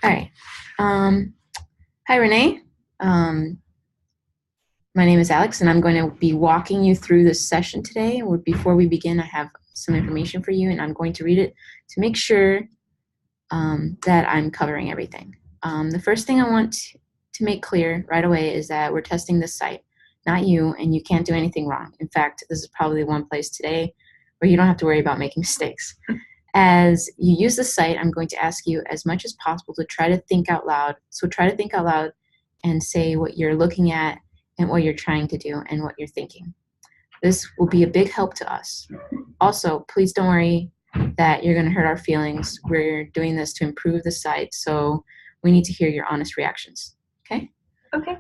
All right. Hi, Renee. My name is Alex, and I'm going to be walking you through this session today. Before we begin, I have some information for you, and I'm going to read it to make sure that I'm covering everything. The first thing I want to make clear right away is that we're testing this site, not you, and you can't do anything wrong. In fact, this is probably one place today where you don't have to worry about making mistakes. As you use the site, I'm going to ask you as much as possible to try to think out loud. So try to think out loud and say what you're looking at and what you're trying to do and what you're thinking. This will be a big help to us. Also, please don't worry that you're going to hurt our feelings. We're doing this to improve the site, so we need to hear your honest reactions. Okay? Okay.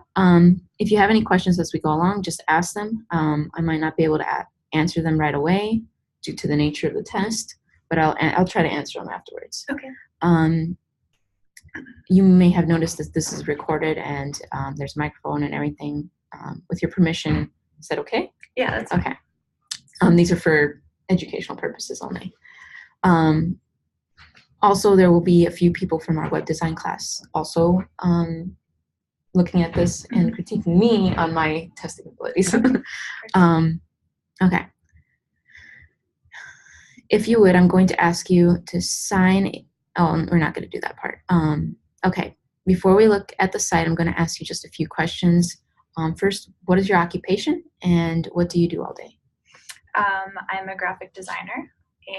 If you have any questions as we go along, just ask them. I might not be able to answer them right away due to the nature of the test, but I'll try to answer them afterwards. Okay. You may have noticed that this is recorded and there's a microphone and everything. With your permission, is that okay? Yeah, that's okay. These are for educational purposes only. Also, there will be a few people from our web design class also looking at this and critiquing me on my testing abilities. Okay. If you would, I'm going to ask you to sign. Oh, we're not going to do that part. Okay. Before we look at the site, I'm going to ask you just a few questions. First, what is your occupation and what do you do all day? I'm a graphic designer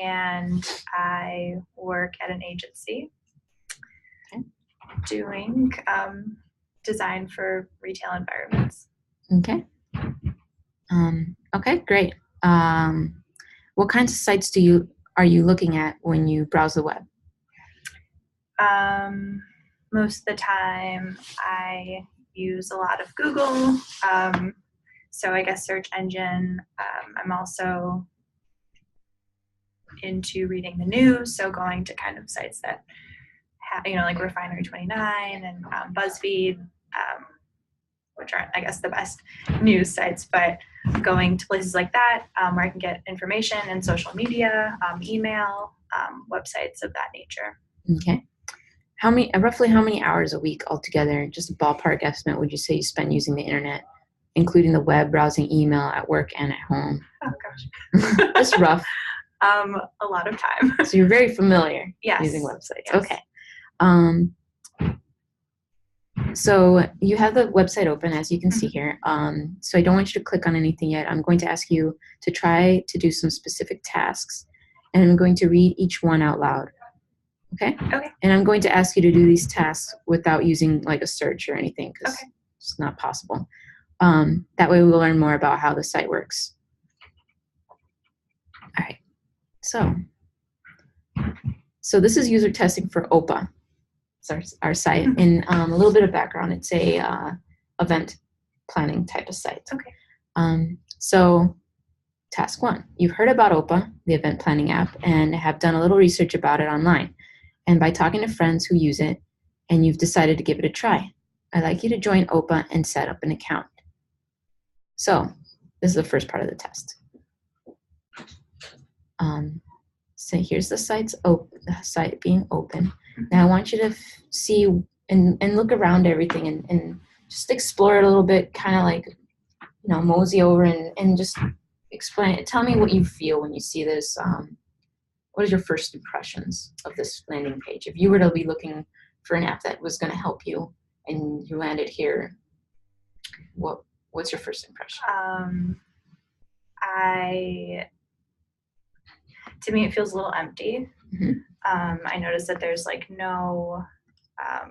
and I work at an agency doing design for retail environments. Okay. Okay, great. What kinds of sites are you looking at when you browse the web? Most of the time I use a lot of Google, so I guess search engine. I'm also into reading the news, so going to kind of sites that have, like Refinery29 and BuzzFeed, which aren't, I guess, the best news sites, but going to places like that where I can get information and social media, email, websites of that nature. Okay. Roughly how many hours a week altogether, just a ballpark estimate, would you say you spend using the internet, including the web, browsing, email, at work, and at home? Oh, gosh. Just rough. A lot of time. So you're very familiar yes. using websites. Yes. Okay. So you have the website open, as you can see here. So I don't want you to click on anything yet. I'm going to ask you to try to do some specific tasks, and I'm going to read each one out loud. Okay? Okay. And I'm going to ask you to do these tasks without using like a search or anything, because it's not possible. That way we'll learn more about how the site works. All right. So this is user testing for OPA. It's our site. And a little bit of background. It's a event planning type of site. Okay. So task 1. You've heard about OPA, the event planning app, and have done a little research about it online. And by talking to friends who use it, and you've decided to give it a try. I'd like you to join OPA and set up an account. So this is the first part of the test. So here's the site being open. Now I want you to see and look around everything and just explore it a little bit, kind of like, mosey over and just explain. Tell me what you feel when you see this. What is your first impressions of this landing page? If you were to be looking for an app that was going to help you and you landed here, what's your first impression? To me, it feels a little empty. Mm-hmm. I noticed that there's like no, what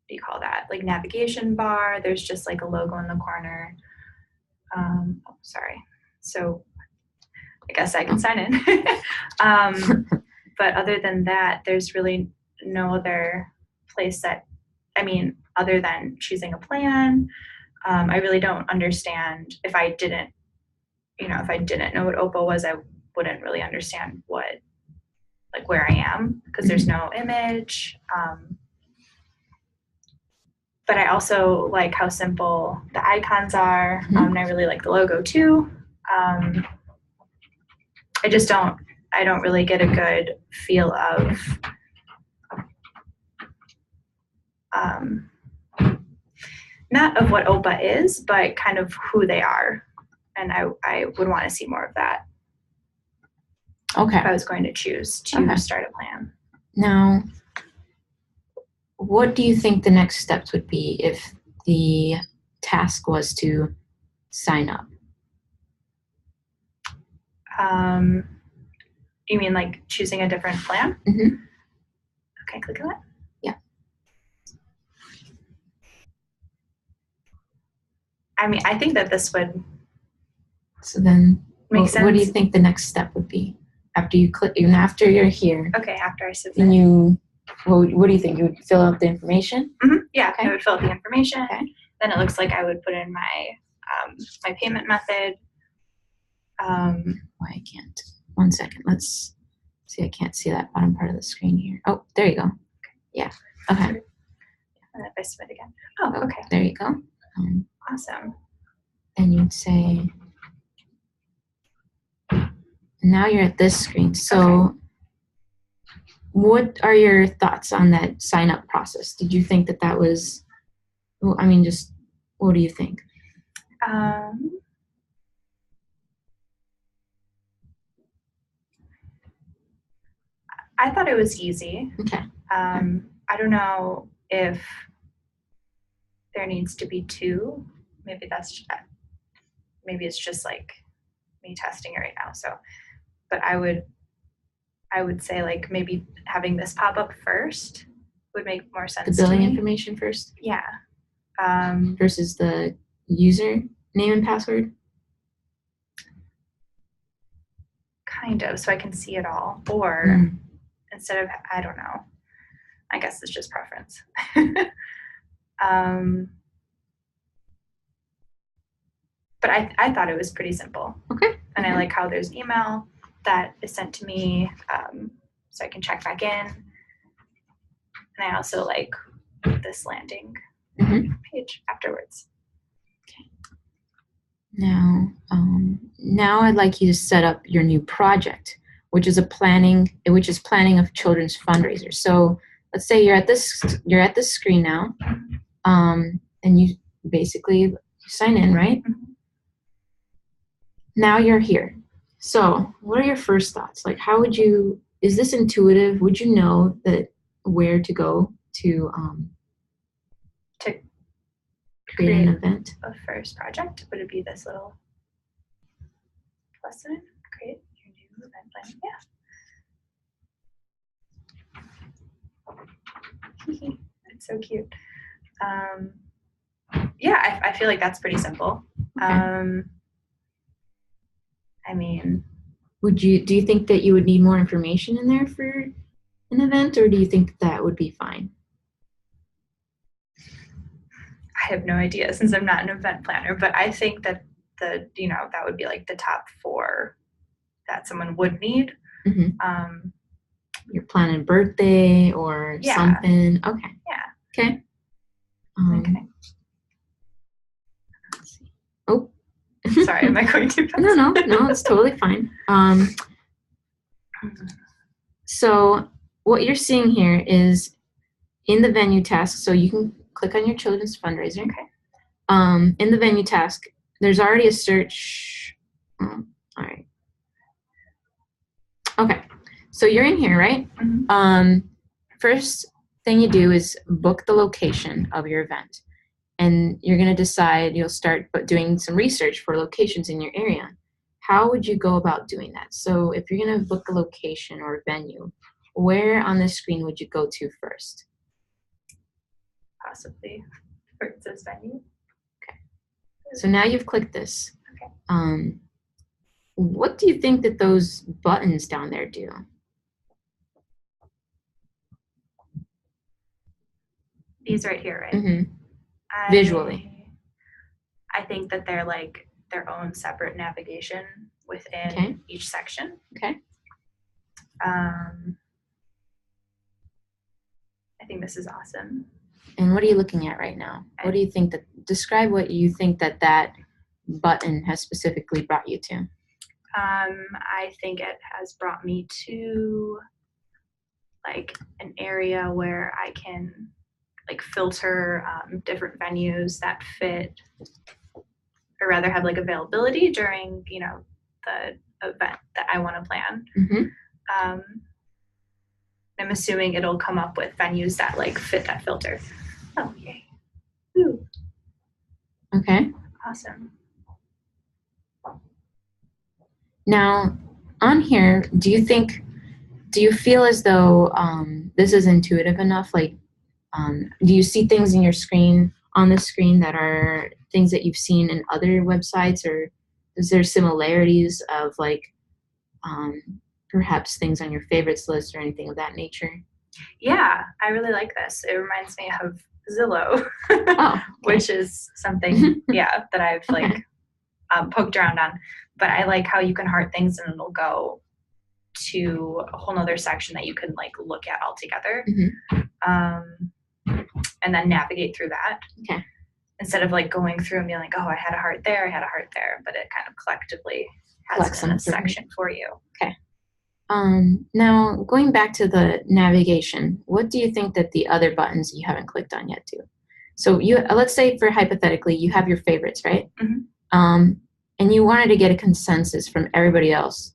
do you call that? Like navigation bar. There's just like a logo in the corner. Sorry. So I guess I can sign in. But other than that, there's really no other place other than choosing a plan. I really don't understand. If I didn't know what OPA was, I wouldn't really understand where I am, because there's no image. But I also like how simple the icons are, and I really like the logo too. I don't really get a good feel of um, not of what OPA is, but kind of who they are. And I would want to see more of that Okay. if I was going to choose to start a plan. Now, what do you think the next steps would be if the task was to sign up? You mean like choosing a different plan? Mm-hmm. Okay, click on that. Yeah. I mean, I think that this would. So then, make sense. What do you think the next step would be after you click? Even after you're here. Okay, after I submit. Then you. What do you think? You would fill out the information? Mm-hmm. Yeah, Okay. I would fill out the information. Okay. Then it looks like I would put in my my payment method. Why I can't? 1 second. Let's see. I can't see that bottom part of the screen here. Oh, there you go. Yeah. Okay. And then if I submit again. Oh, okay. There you go. Awesome. And you'd say. Now you're at this screen. So, what are your thoughts on that sign up process? Did you think that was? Well, I mean, just what do you think? I thought it was easy. Okay. I don't know if there needs to be two. Maybe it's just like me testing it right now. So, but I would say like maybe having this pop up first would make more sense. The billing to me. information first. Yeah. Versus the user name and password. Kind of, so I can see it all. Or instead of, I don't know. I guess it's just preference. But I thought it was pretty simple. Okay. And I like how there's email that is sent to me, so I can check back in. And I also like this landing page afterwards. Okay. Now I'd like you to set up your new project, which is planning of children's fundraisers. So let's say you're at this screen now, and you basically sign in, right? Mm-hmm. Now you're here. So what are your first thoughts? Like, is this intuitive? Would you know that where to go to create an event? A first project, would it be this little plus sign? Create your new event plan. Yeah. It's so cute. Yeah, I feel like that's pretty simple. Okay. I mean, do you think that you would need more information in there for an event, or do you think that would be fine? I have no idea since I'm not an event planner, but I think that that would be like the top 4 that someone would need. Mm-hmm. You're planning birthday or something. Okay. Yeah. Okay. Okay. Let's see. Oh. Sorry, am I going too fast? No, it's totally fine. So what you're seeing here is in the venue task, so you can click on your children's fundraiser. Okay. In the venue task, there's already a search. All right. Okay. So you're in here, right? Mm-hmm. First thing you do is book the location of your event. And you're going to decide, you'll start doing some research for locations in your area. How would you go about doing that? So if you're going to book a location or a venue, where on the screen would you go to first? Possibly where it says venue. Okay. So now you've clicked this. Okay. What do you think that those buttons down there do? These right here, right? Mm-hmm. Visually. I think that they're like their own separate navigation within each section. Okay. I think this is awesome. And what are you looking at right now? What do you think describe what you think that button has specifically brought you to? I think it has brought me to like an area where I can like filter different venues that fit, or rather have like availability during, you know, the event that I want to plan. Mm-hmm. I'm assuming it'll come up with venues that like fit that filter. Oh, yay. Ooh. Okay. Awesome. Now, on here, do you feel as though this is intuitive enough? Like, do you see things in your screen, on the screen, that are things that you've seen in other websites, or is there similarities of like perhaps things on your favorites list or anything of that nature? Yeah, I really like this. It reminds me of Zillow, Oh, okay. which is something, yeah, that I've like poked around on. But I like how you can heart things and it'll go to a whole nother section that you can like look at all together. And then navigate through that. Okay. Instead of like going through and being like, oh, I had a heart there, I had a heart there, but it kind of collectively has it in a section for you. Okay. Now, going back to the navigation, what do you think that the other buttons you haven't clicked on yet do? So you, let's say for hypothetically, you have your favorites, right? Mm-hmm. And you wanted to get a consensus from everybody else,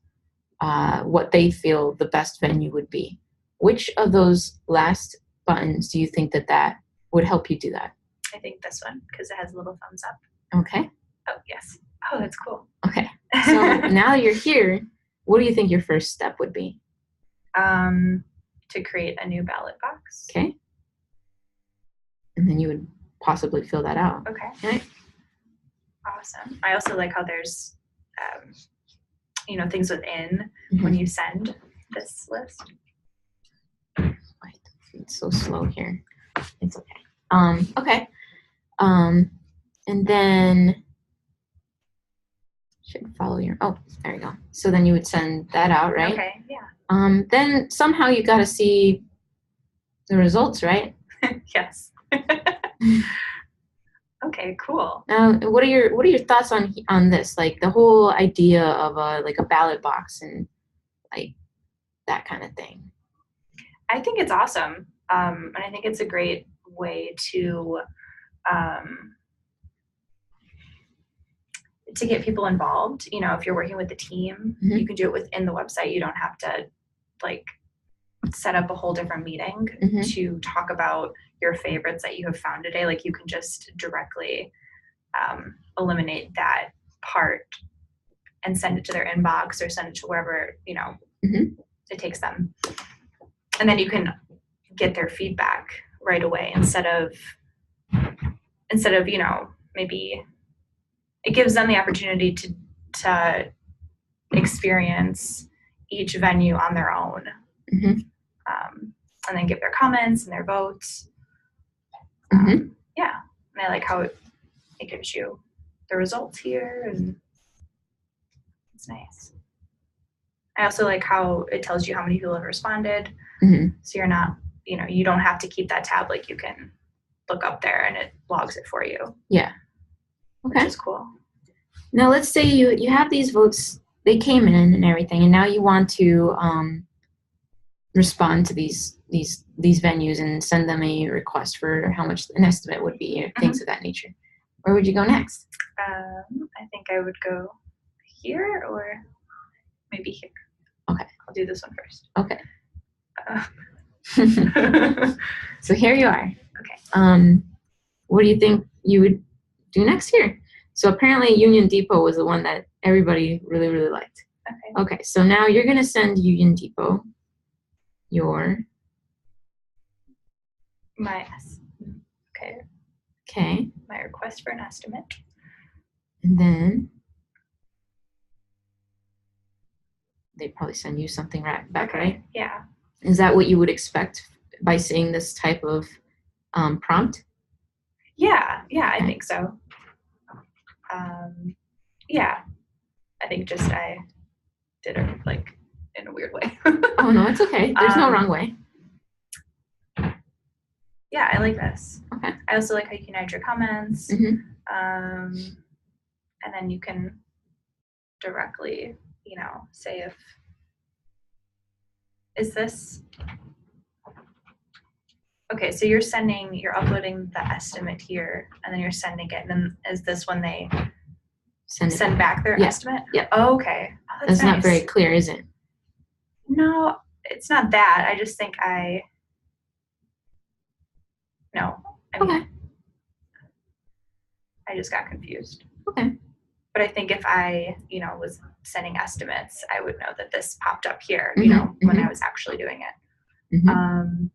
what they feel the best venue would be. Which of those last buttons do you think that would help you do that? I think this one, because it has a little thumbs up. Okay. Oh, yes. Oh, that's cool. Okay. So now that you're here, what do you think your first step would be? To create a new ballot box. Okay. And then you would possibly fill that out. Okay. Awesome. I also like how there's, you know, things within when you send this list. It's so slow here. It's okay. Okay. And then should follow your, oh, there you go. So then you would send that out, right? Okay, yeah. Then somehow you got to see the results, right? Yes. Okay, cool. What are your thoughts on this? Like the whole idea of a ballot box and like that kind of thing. I think it's awesome, and I think it's a great way to get people involved. You know, if you're working with a team, you can do it within the website. You don't have to like set up a whole different meeting to talk about your favorites that you have found today. Like you can just directly eliminate that part and send it to their inbox or send it to wherever, you know, it takes them. And then you can get their feedback right away instead of, you know, maybe it gives them the opportunity to experience each venue on their own. And then give their comments and their votes. Yeah, and I like how it gives you the results here, and it's nice. I also like how it tells you how many people have responded, so you're not, you know, you don't have to keep that tab. Like you can look up there and it logs it for you. Yeah. Okay. Which is cool. Now let's say you have these votes, they came in and everything, and now you want to respond to these venues and send them a request for how much an estimate would be, or things of that nature. Where would you go next? I think I would go here or maybe here. Okay. I'll do this one first. Okay. So here you are. Okay. What do you think you would do next here? So apparently Union Depot was the one that everybody really, really liked. Okay. Okay, so now you're going to send Union Depot my request for an estimate. And then they probably send you something back, right? Yeah. Is that what you would expect by seeing this type of prompt? Yeah, I think so. Yeah, I think just I did it like in a weird way. Oh no, it's okay. There's no wrong way. Yeah, I like this. Okay. I also like how you can add your comments, and then you can directly, you know, say is this Okay, so you're uploading the estimate here, and then you're sending it, and then is this when they Send it send back their Yeah. estimate? Yeah. Oh, okay. Oh, that's That's not nice. very clear, is it? No, it's not that. I just think no. I mean, Okay. I just got confused. Okay. But I think if I, was sending estimates, I would know that this popped up here, Mhm, when mhm. I was actually doing it. Mhm.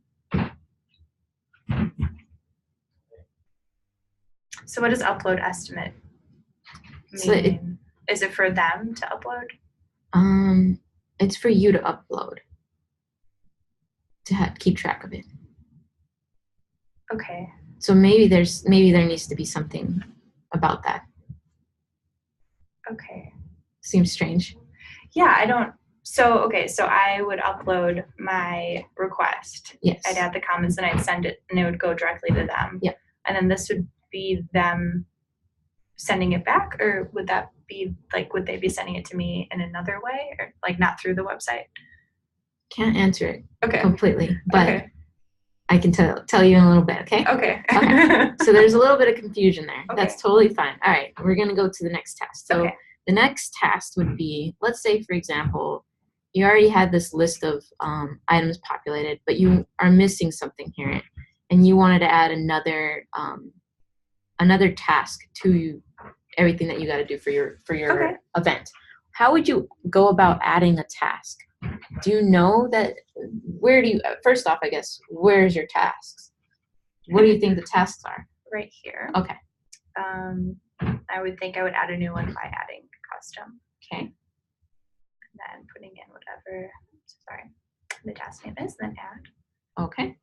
So what does upload estimate So mean? Is it for them to upload? It's for you to upload to keep track of it. Okay. So maybe there needs to be something about that. Okay. Seems strange. Yeah, I don't. So I would upload my request. Yes. I'd add the comments and I'd send it, and it would go directly to them. Yeah. And then this would be them sending it back, or would that be would they be sending it to me in another way, or not through the website? Can't answer it Okay. completely, but Okay. I can tell you in a little bit, okay? Okay. Okay. So there's a little bit of confusion there. Okay. That's totally fine. All right, we're going to go to the next task. So Okay. the next task would be, let's say, for example, you already had this list of items populated, but you are missing something here, and you wanted to add another task to everything that you got to do for your Okay. event. How would you go about adding a task? Do you know that? First off, I guess, where's your tasks? What do you think the tasks are? Right here. Okay. I would think I would add a new one by adding custom. Okay. And then putting in whatever, the task name is, then add. Okay.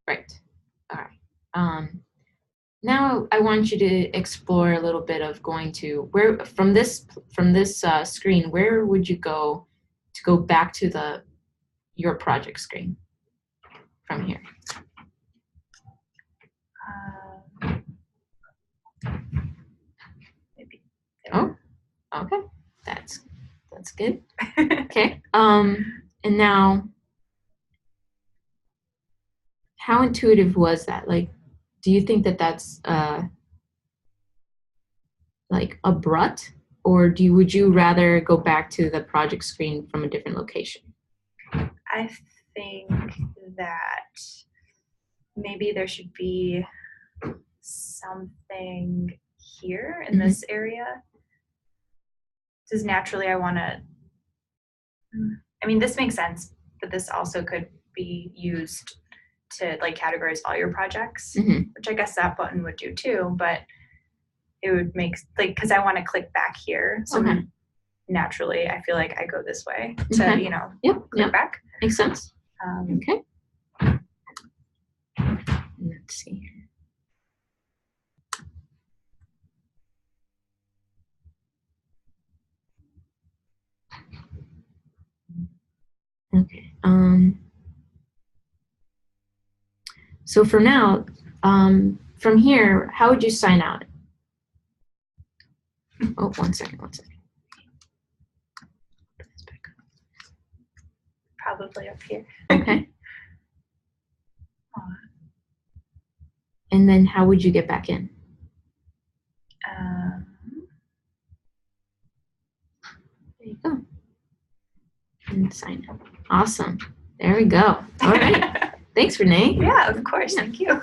Right. All right. Now I want you to explore a little bit of going to where from this screen. Where would you go to go back to your project screen from here? Maybe. Oh, okay. That's good. Okay. And now, how intuitive was that? Like, do you think that that's like abrupt, or would you rather go back to the project screen from a different location? I think that maybe there should be something here in this area. Because naturally I want to, this makes sense, but this also could be used to categorize all your projects, which I guess that button would do too, but it would make, because I want to click back here. So naturally I feel like I go this way to, click back. Makes sense. Okay. Let's see here. Okay. So for now, from here, how would you sign out? Oh, one second. Probably up here. Okay. And then how would you get back in? There you go. And sign in. Awesome. There we go. All right. Thanks, Renee. Yeah, of course. Thank you.